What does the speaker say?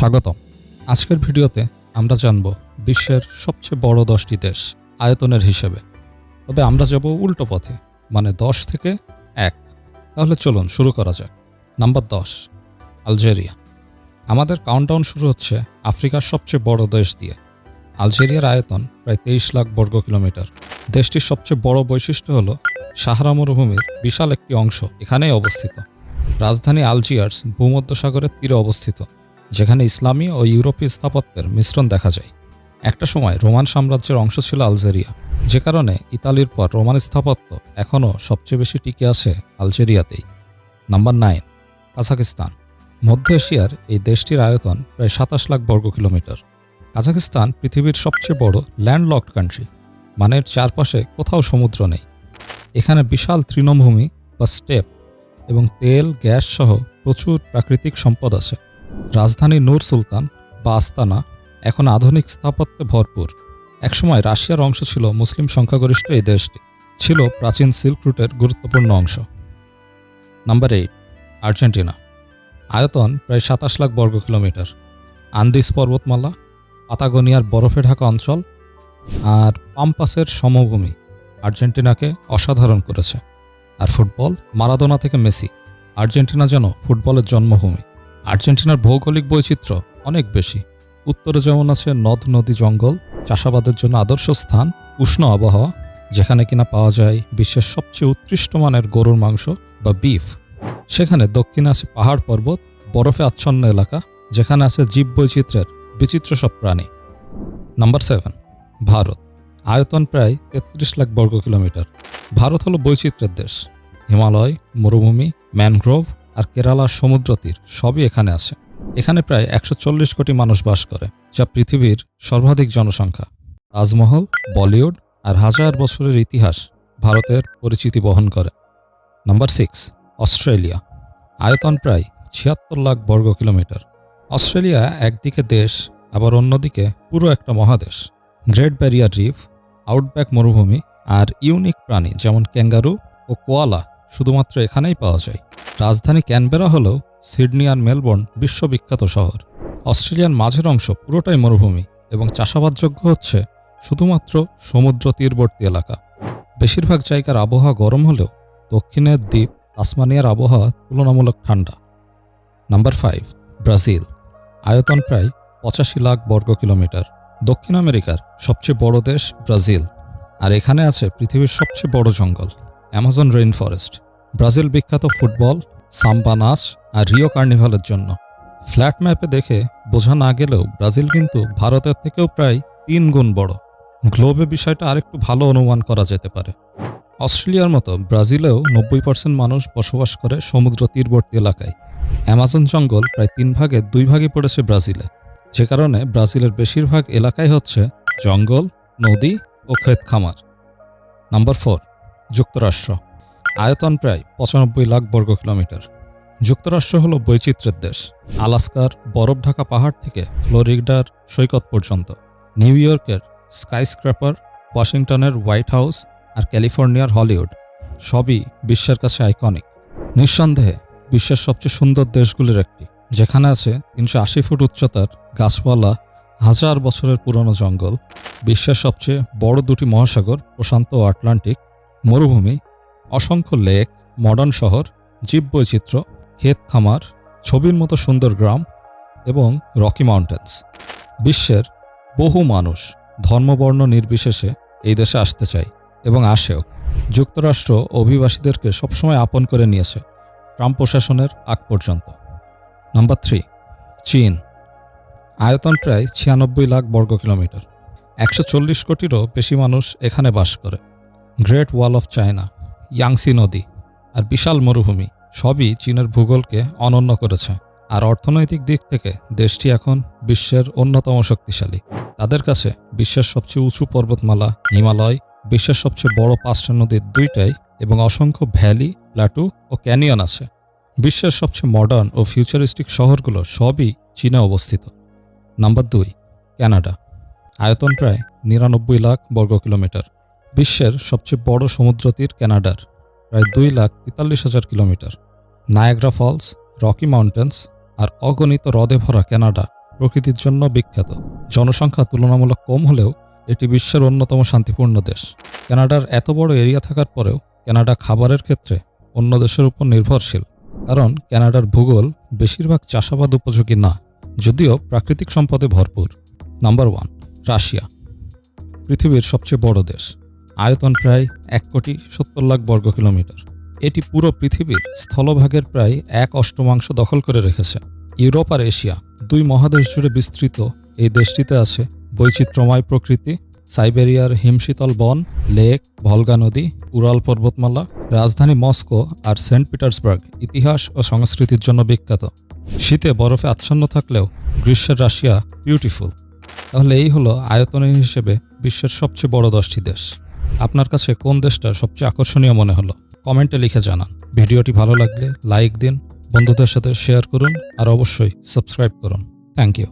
স্বাগতম। আজকের ভিডিওতে আমরা জানব বিশ্বের সবচেয়ে বড় 10টি দেশ আয়তনের হিসেবে। তবে আমরা যাব উল্টো পথে, মানে 10 থেকে 1। তাহলে চলুন শুরু করা যাক। Number 10, Algeria. আমাদের কাউন্টডাউন শুরু হচ্ছে আফ্রিকার সবচেয়ে বড় দেশ দিয়ে। আলজেরিয়ার আয়তন প্রায় 23 লাখ বর্গ কিলোমিটার। দেশটির সবচেয়ে বড় বৈশিষ্ট্য হল সাহারা মরুভূমির বিশাল একটি অংশ এখানেই অবস্থিত। রাজধানী আলজিয়ার্স ভূমধ্যসাগরের তীরে অবস্থিত, যেখানে ইসলামী ও ইউরোপীয় স্থাপত্যের মিশ্রণ দেখা যায়। একটা সময় রোমান সাম্রাজ্যের অংশ ছিল আলজেরিয়া, যে কারণে ইতালির পর রোমান স্থাপত্য এখনও সবচেয়ে বেশি টিকে আছে আলজেরিয়াতেই। নাম্বার 9, কাজাখস্তান। মধ্য এশিয়ার এই দেশটির আয়তন প্রায় 27 লাখ বর্গ কিলোমিটার। কাজাখস্তান পৃথিবীর সবচেয়ে বড় ল্যান্ডলকড কান্ট্রি, মানে এর চারপাশে কোথাও সমুদ্র নেই। এখানে বিশাল তৃণভূমি বা স্টেপ এবং তেল, গ্যাস সহ প্রচুর প্রাকৃতিক সম্পদ আছে। রাজধানী নূর সুলতান বা আস্তানা এখন আধুনিক স্থাপত্যে ভরপুর। একসময় রাশিয়ার অংশ ছিল মুসলিম সংখ্যাগরিষ্ঠ এই দেশটি, ছিল প্রাচীন সিল্ক রুটের গুরুত্বপূর্ণ অংশ। Number 8, Argentina. আয়তন প্রায় 27 লাখ বর্গ কিলোমিটার। আন্দিস পর্বতমালা, পাতাগোনিয়ার বরফে ঢাকা অঞ্চল আর পাম্পাসের সমভূমি আর্জেন্টিনাকে অসাধারণ করেছে। আর ফুটবল, মারাদোনা থেকে মেসি, আর্জেন্টিনা যেন ফুটবলের জন্মভূমি। আর্জেন্টিনার ভৌগোলিক বৈচিত্র্য অনেক বেশি। উত্তরে যেমন আছে নদ নদী, জঙ্গল, চাষাবাদের জন্য আদর্শ স্থান, উষ্ণ আবহাওয়া, যেখানে কিনা পাওয়া যায় বিশ্বের সবচেয়ে উৎকৃষ্ট মানের গরুর মাংস বা বিফ। সেখানে দক্ষিণে আছে পাহাড় পর্বত, বরফে আচ্ছন্ন এলাকা, যেখানে আছে জীববৈচিত্র্যের বিচিত্র সব প্রাণী। নাম্বার 7, ভারত। আয়তন প্রায় 33 লাখ বর্গ কিলোমিটার। ভারত হলো বৈচিত্র্যের দেশ। হিমালয়, মরুভূমি, ম্যানগ্রোভ আর কেরালার সমুদ্র তীর সবই এখানে আছে। এখানে প্রায় 140 কোটি মানুষ বাস করে, যা পৃথিবীর সর্বাধিক জনসংখ্যা। তাজমহল, বলিউড আর হাজার বছরের ইতিহাস ভারতের পরিচিতি বহন করে। Number 6, Australia. আয়তন প্রায় 76 লাখ বর্গ কিলোমিটার। অস্ট্রেলিয়া একদিকে দেশ, আবার অন্যদিকে পুরো একটা মহাদেশ। গ্রেট ব্যারিয়ার রিফ, আউটব্যাক মরুভূমি আর ইউনিক প্রাণী যেমন ক্যাঙ্গারু ও কোয়ালা শুধুমাত্র এখানেই পাওয়া যায়। রাজধানী ক্যানবেরা হলো সিডনি আর মেলবোর্ন বিশ্ববিখ্যাত শহর। অস্ট্রেলিয়ার মাঝের অংশ পুরোটাই মরুভূমি এবং চাষাবাদযোগ্য হচ্ছে শুধুমাত্র সমুদ্র তীরবর্তী এলাকা। বেশিরভাগ জায়গার আবহাওয়া গরম হলেও দক্ষিণের দ্বীপ তাসমানিয়ার আবহাওয়া তুলনামূলক ঠান্ডা। Number 5, Brazil. আয়তন প্রায় 85 লাখ বর্গ কিলোমিটার। দক্ষিণ আমেরিকার সবচেয়ে বড় দেশ ব্রাজিল, আর এখানে আছে পৃথিবীর সবচেয়ে বড় জঙ্গল, অ্যামাজন রেইন ফরেস্ট। ব্রাজিল বিখ্যাত ফুটবল, সাম্বা নাচ আর রিও কার্নিভালের জন্য। ফ্ল্যাট ম্যাপে দেখে বোঝা না গেলেও ব্রাজিল কিন্তু ভারতের থেকেও প্রায় 3 গুণ বড়। গ্লোবে বিষয়টা আরেকটু ভালো অনুমান করা যেতে পারে। অস্ট্রেলিয়ার মতো ব্রাজিলেও 90% মানুষ বসবাস করে সমুদ্র তীরবর্তী এলাকায়। অ্যামাজন জঙ্গল প্রায় 3 ভাগের 2 ভাগই পড়েছে ব্রাজিলে, যে কারণে ব্রাজিলের বেশিরভাগ এলাকাই হচ্ছে জঙ্গল, নদী ও ক্ষেত খামার। নাম্বার 4, যুক্তরাষ্ট্র। আয়তন প্রায় 95 লাখ বর্গ কিলোমিটার। যুক্তরাষ্ট্র হলো বৈচিত্র্যের দেশ। আলাস্কার বরফ ঢাকা পাহাড় থেকে ফ্লোরিডার সৈকত পর্যন্ত, নিউ ইয়র্কের স্কাইস্ক্র্যাপার, ওয়াশিংটনের হোয়াইট হাউস আর ক্যালিফোর্নিয়ার হলিউড সবই বিশ্বের কাছে আইকনিক। নিঃসন্দেহে বিশ্বের সবচেয়ে সুন্দর দেশগুলির একটি, যেখানে আছে 380 ফুট উচ্চতার গাছপালা, হাজার বছরের পুরনো জঙ্গল, বিশ্বের সবচেয়ে বড় 2টি মহাসাগর প্রশান্ত ও আটলান্টিক, মরুভূমি, অসংখ্য লেক, মডার্ন শহর, জীববৈচিত্র্য, ক্ষেত খামার, ছবির মতো সুন্দর গ্রাম এবং রকি মাউন্টেন্স। বিশ্বের বহু মানুষ ধর্মবর্ণ নির্বিশেষে এই দেশে আসতে চায় এবং আসেও। যুক্তরাষ্ট্র অভিবাসীদেরকে সবসময় আপন করে নিয়েছে, ট্রাম্প প্রশাসনের আগ পর্যন্ত। নাম্বার 3, চীন। আয়তন প্রায় 96 লাখ বর্গ কিলোমিটার। 140 কোটিরও বেশি মানুষ এখানে বাস করে। Great wall of China, Yangtze নদী আর বিশাল মরুভূমি সবই চীনের ভূগোলকে অনন্য করেছে। আর অর্থনৈতিক দিক থেকে দেশটি এখন বিশ্বের অন্যতম শক্তিশালী। তাদের কাছে বিশ্বের সবচেয়ে উঁচু পর্বতমালা হিমালয়, বিশ্বের সবচেয়ে বড় 5টা নদীর 2টাই এবং অসংখ্য ভ্যালি, প্ল্যাটু ও ক্যানিয়ন আছে। বিশ্বের সবচেয়ে মডার্ন ও ফিউচারিস্টিক শহরগুলো সবই চীনে অবস্থিত। Number 2, Canada. আয়তন প্রায় 99 লাখ বর্গ কিলোমিটার। বিশ্বের সবচেয়ে বড় সমুদ্র তীর কানাডার, প্রায় 2,43,000 kilometre. Niagara Falls, Rocky Mountains আর অগণিত হ্রদে ভরা কানাডা প্রকৃতির জন্য বিখ্যাত। জনসংখ্যা তুলনামূলক কম হলেও এটি বিশ্বের অন্যতম শান্তিপূর্ণ দেশ। কানাডার এত বড় এরিয়া থাকার পরেও কানাডা খাবারের ক্ষেত্রে অন্য দেশের উপর নির্ভরশীল, কারণ কানাডার ভূগোল বেশিরভাগ চাষাবাদ উপযোগী না, যদিও প্রাকৃতিক সম্পদে ভরপুর। Number 1, Russia. পৃথিবীর সবচেয়ে বড় দেশ, আয়তন প্রায় 1,70,00,000 বর্গ কিলোমিটার। এটি পুরো পৃথিবীর স্থলভাগের প্রায় 1/8 দখল করে রেখেছে। ইউরোপ আর এশিয়া 2 মহাদেশ জুড়ে বিস্তৃত এই দেশটিতে আছে বৈচিত্র্যময় প্রকৃতি, সাইবেরিয়ার হিমশীতল বন, লেক, ভলগা নদী, উরাল পর্বতমালা। রাজধানী মস্কো আর সেন্ট পিটার্সবার্গ ইতিহাস ও সংস্কৃতির জন্য বিখ্যাত। শীতে বরফে আচ্ছন্ন থাকলেও গ্রীষ্মের রাশিয়া বিউটিফুল। তাহলে এই হলো আয়তনের হিসেবে বিশ্বের সবচেয়ে বড় 10টি দেশ। আপনার কাছে কোন দেশটা সবচেয়ে আকর্ষণীয় মনে হলো কমেন্টে লিখে জানান। ভিডিওটি ভালো লাগলে লাইক দিন, বন্ধুদের সাথে শেয়ার করুন আর অবশ্যই সাবস্ক্রাইব করুন। Thank you.